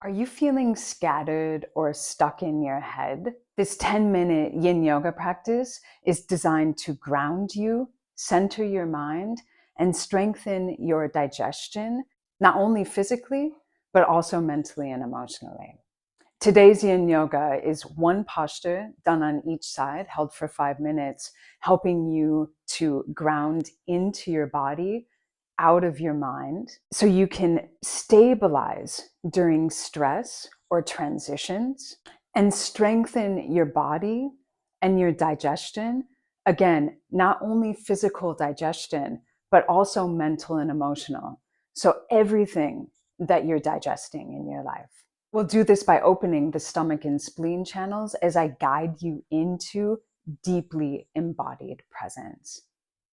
Are you feeling scattered or stuck in your head? This 10-minute Yin Yoga practice is designed to ground you, center your mind, and strengthen your digestion, not only physically, but also mentally and emotionally. Today's Yin Yoga is one posture done on each side, held for 5 minutes, helping you to ground into your body, out of your mind, so you can stabilize during stress or transitions and strengthen your body and your digestion. Again, not only physical digestion, but also mental and emotional. So everything that you're digesting in your life. We'll do this by opening the stomach and spleen channels as I guide you into deeply embodied presence.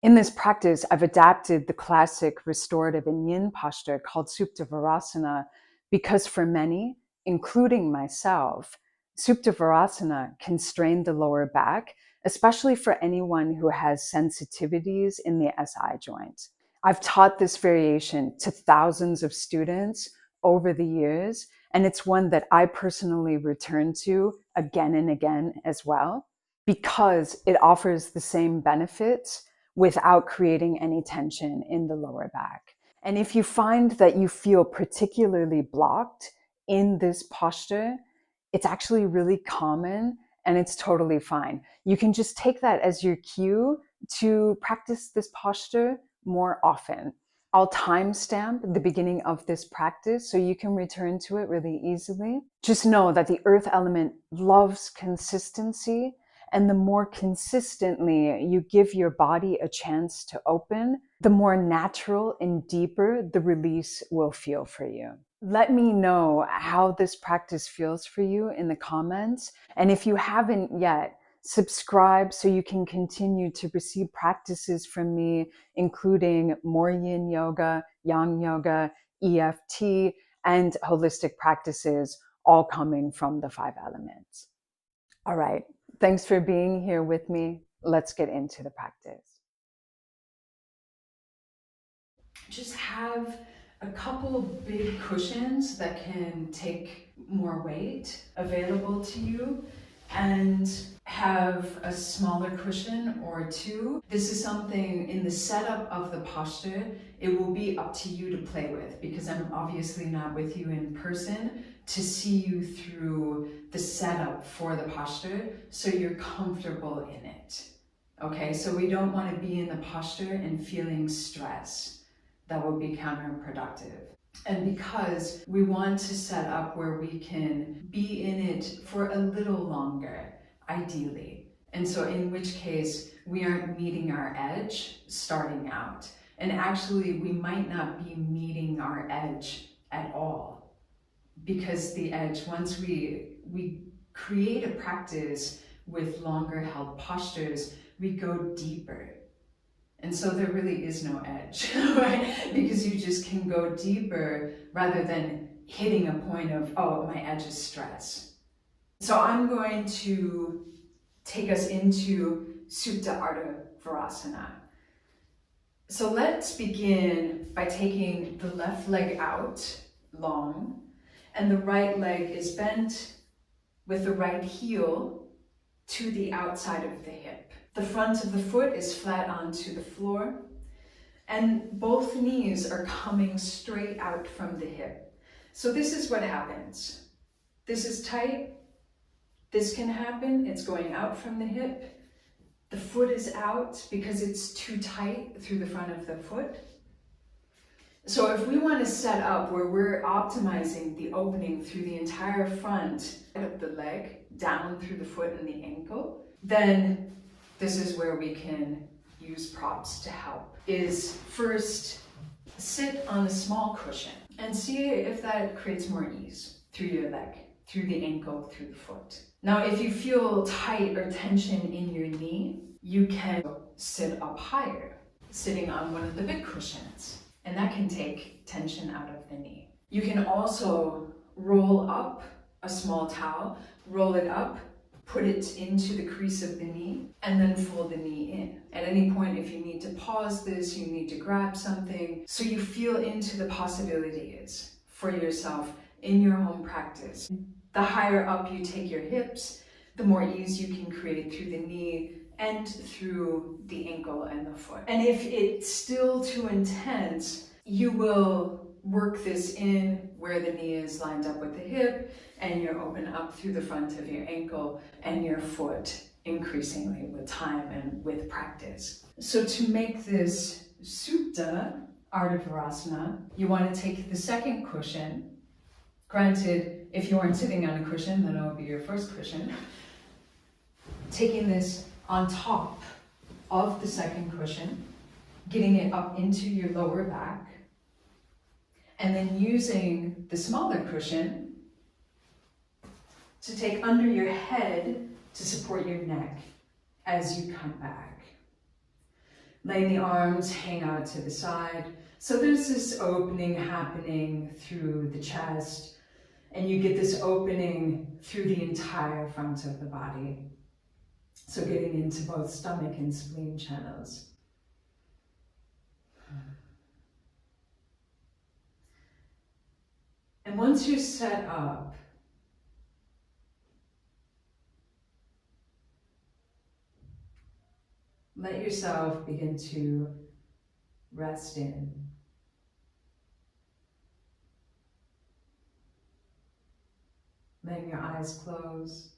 In this practice, I've adapted the classic restorative and yin posture called Supta Virasana because for many, including myself, Supta Virasana can strain the lower back, especially for anyone who has sensitivities in the SI joint. I've taught this variation to thousands of students over the years, and it's one that I personally return to again and again as well, because it offers the same benefits without creating any tension in the lower back. And if you find that you feel particularly blocked in this posture, it's actually really common and it's totally fine. You can just take that as your cue to practice this posture more often. I'll timestamp the beginning of this practice so you can return to it really easily. Just know that the earth element loves consistency, and the more consistently you give your body a chance to open, the more natural and deeper the release will feel for you. Let me know how this practice feels for you in the comments. And if you haven't yet, subscribe so you can continue to receive practices from me, including more yin yoga, yang yoga, EFT, and holistic practices, all coming from the 5 elements. All right. Thanks for being here with me. Let's get into the practice. Just have a couple big cushions that can take more weight available to you, and have a smaller cushion or two. This is something in the setup of the posture, it will be up to you to play with, because I'm obviously not with you in person to see you through the setup for the posture so you're comfortable in it. Okay, so we don't want to be in the posture and feeling stress. That would be counterproductive. And because we want to set up where we can be in it for a little longer, ideally. And so in which case we aren't meeting our edge starting out. And actually we might not be meeting our edge at all. Because the edge, once we create a practice with longer held postures, we go deeper. And so there really is no edge, right? Because you just can go deeper rather than hitting a point of, oh, my edge is stress. So I'm going to take us into Supta Ardha Virasana. So let's begin by taking the left leg out long, and the right leg is bent with the right heel to the outside of the hip. The front of the foot is flat onto the floor, and both knees are coming straight out from the hip. So this is what happens. This is tight. This can happen. It's going out from the hip. The foot is out because it's too tight through the front of the foot. So if we want to set up where we're optimizing the opening through the entire front of the leg, down through the foot and the ankle, then this is where we can use props to help. Is first sit on a small cushion and see if that creates more ease through your leg, through the ankle, through the foot. Now, if you feel tight or tension in your knee, you can sit up higher, sitting on one of the big cushions, and that can take tension out of the knee. You can also roll up a small towel, roll it up, put it into the crease of the knee, and then fold the knee in. At any point, if you need to pause this, you need to grab something, so you feel into the possibilities for yourself in your home practice. The higher up you take your hips, the more ease you can create through the knee and through the ankle and the foot. And if it's still too intense, you will work this in where the knee is lined up with the hip, and you're open up through the front of your ankle and your foot increasingly with time and with practice. So to make this Supta, Ardha, you want to take the second cushion. Granted, if you aren't sitting on a cushion, then it will be your first cushion. Taking this on top of the second cushion, getting it up into your lower back, and then using the smaller cushion to take under your head to support your neck as you come back. Letting the arms hang out to the side. So there's this opening happening through the chest, and you get this opening through the entire front of the body. So getting into both stomach and spleen channels. And once you're set up, let yourself begin to rest in. Letting your eyes close.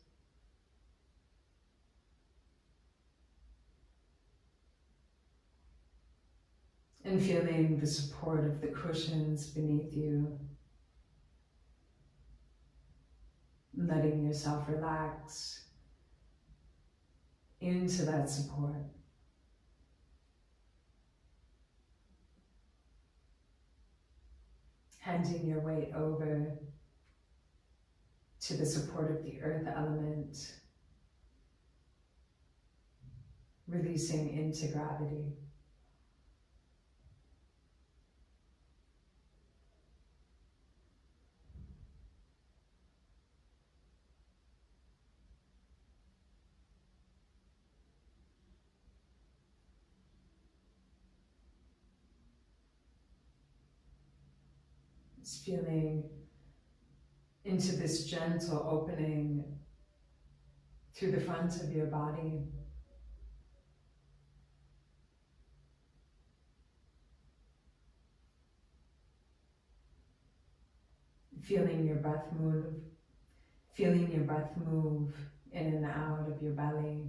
And feeling the support of the cushions beneath you. Letting yourself relax into that support. Handing your weight over to the support of the earth element. Releasing into gravity. Just feeling into this gentle opening through the front of your body. Feeling your breath move. Feeling your breath move in and out of your belly.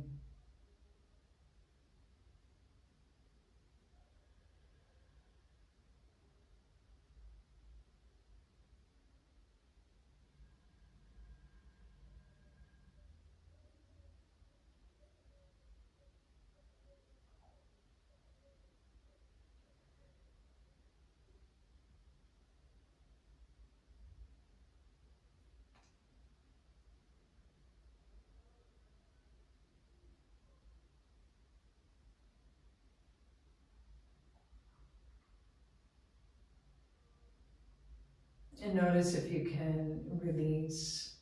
And notice if you can release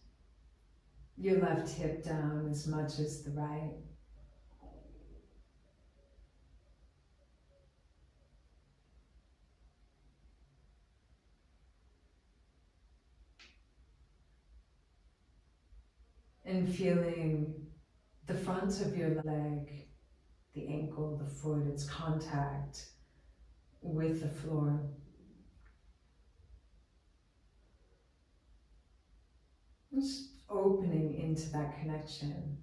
your left hip down as much as the right. And feeling the front of your leg, the ankle, the foot, its contact with the floor. Just opening into that connection.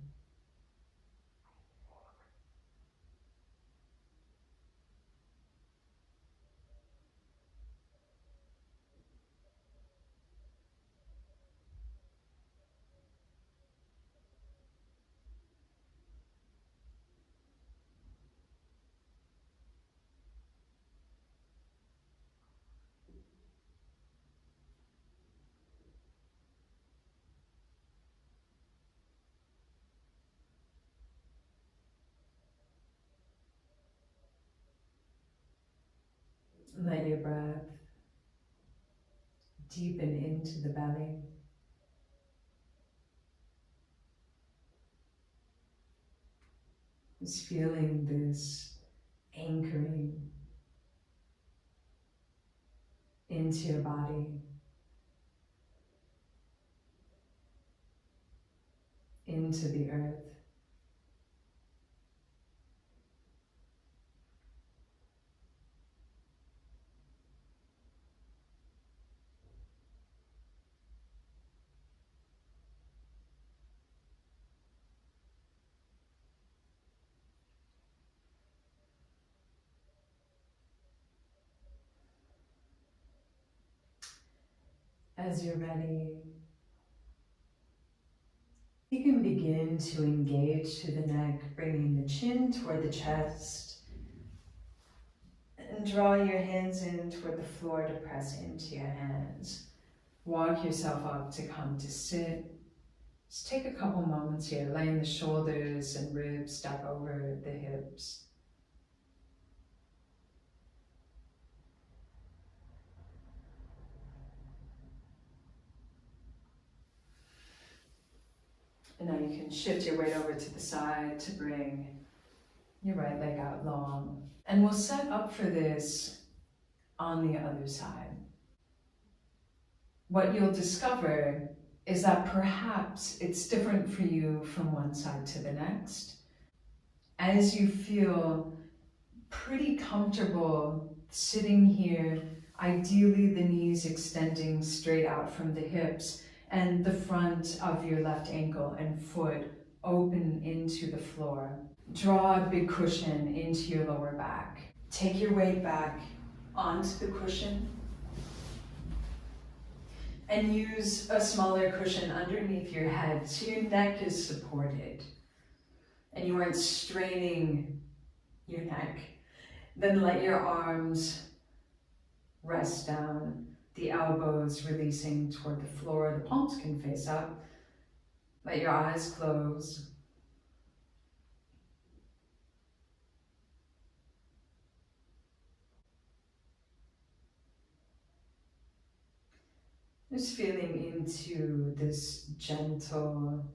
Let your breath deepen into the belly. Just feeling this anchoring into your body. into the earth. As you're ready, you can begin to engage to the neck, bringing the chin toward the chest, and draw your hands in toward the floor to press into your hands. Walk yourself up to come to sit. Just take a couple moments here, laying the shoulders and ribs stuck over the hips. And now you can shift your weight over to the side to bring your right leg out long. And we'll set up for this on the other side. What you'll discover is that perhaps it's different for you from one side to the next. As you feel pretty comfortable sitting here, ideally the knees extending straight out from the hips and the front of your left ankle and foot open into the floor. Draw a big cushion into your lower back. Take your weight back onto the cushion and use a smaller cushion underneath your head so your neck is supported and you aren't straining your neck. Then let your arms rest down, the elbows releasing toward the floor, the palms can face up. Let your eyes close. Just feeling into this gentle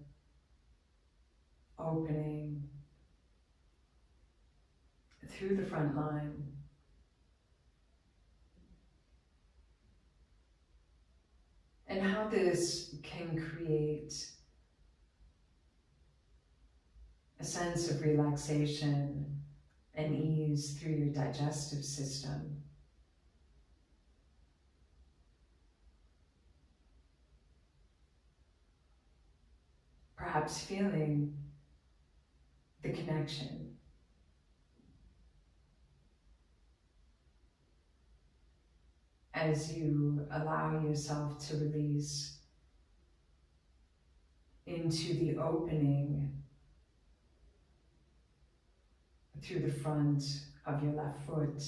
opening through the front line. And how this can create a sense of relaxation and ease through your digestive system. Perhaps feeling the connection. As you allow yourself to release into the opening through the front of your left foot,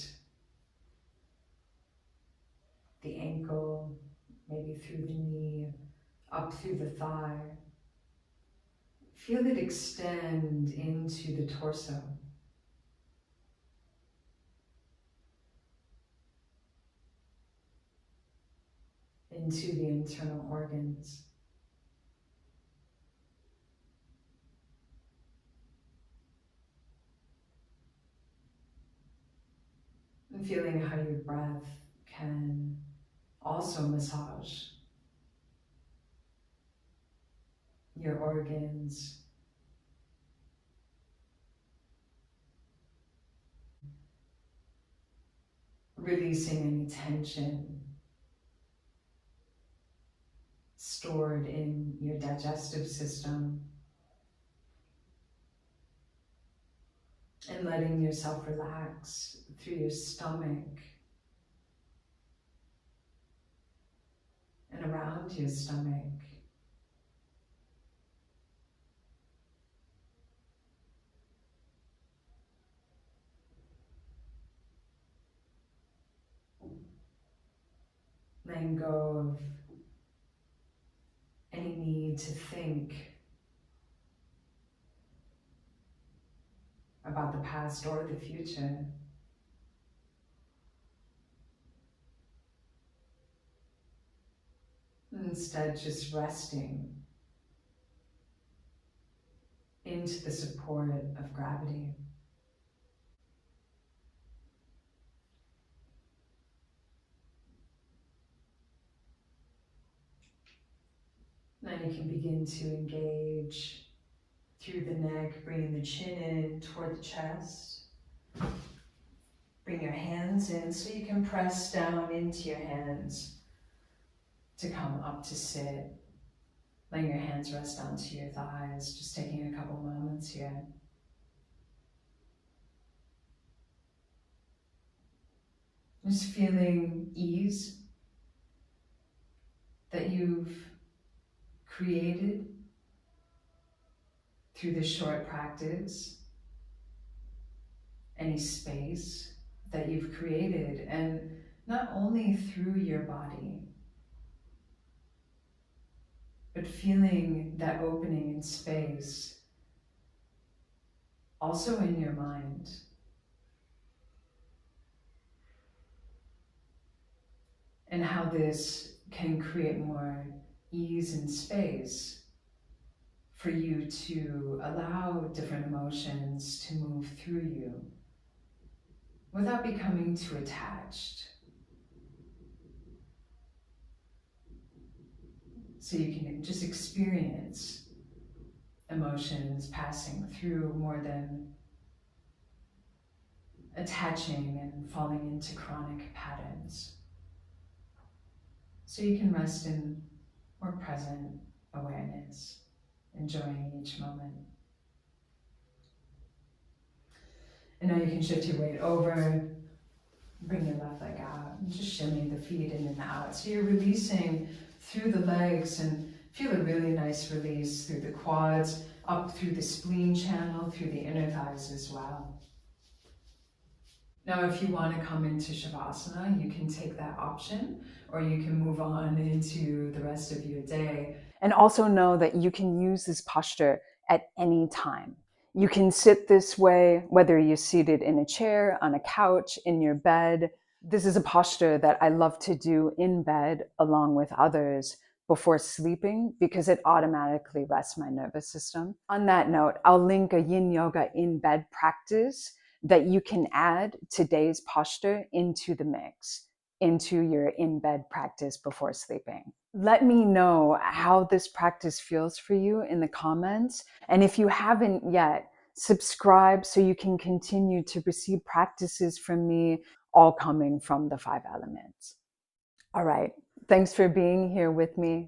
the ankle, maybe through the knee, up through the thigh. Feel it extend into the torso, into the internal organs. And feeling how your breath can also massage your organs, releasing any tension stored in your digestive system, and letting yourself relax through your stomach and around your stomach. Letting go of any need to think about the past or the future. Instead, just resting into the support of gravity. Now you can begin to engage through the neck, bringing the chin in toward the chest. Bring your hands in so you can press down into your hands to come up to sit. Letting your hands rest onto your thighs, just taking a couple moments here. Just feeling ease that you've created through this short practice, any space that you've created, and not only through your body, but feeling that opening in space also in your mind. And how this can create more ease and space for you to allow different emotions to move through you without becoming too attached. So you can just experience emotions passing through more than attaching and falling into chronic patterns. So you can rest in more present awareness, enjoying each moment. And now you can shift your weight over, bring your left leg out, and just shimmy the feet in and out. So you're releasing through the legs, and feel a really nice release through the quads, up through the spleen channel, through the inner thighs as well. Now, if you want to come into Shavasana, you can take that option, or you can move on into the rest of your day. And also know that you can use this posture at any time. You can sit this way, whether you're seated in a chair, on a couch, in your bed. This is a posture that I love to do in bed along with others before sleeping because it automatically rests my nervous system. On that note, I'll link a Yin Yoga in bed practice that you can add today's posture into the mix, into your in-bed practice before sleeping. Let me know how this practice feels for you in the comments. And if you haven't yet, subscribe so you can continue to receive practices from me, all coming from the 5 elements. All right. Thanks for being here with me.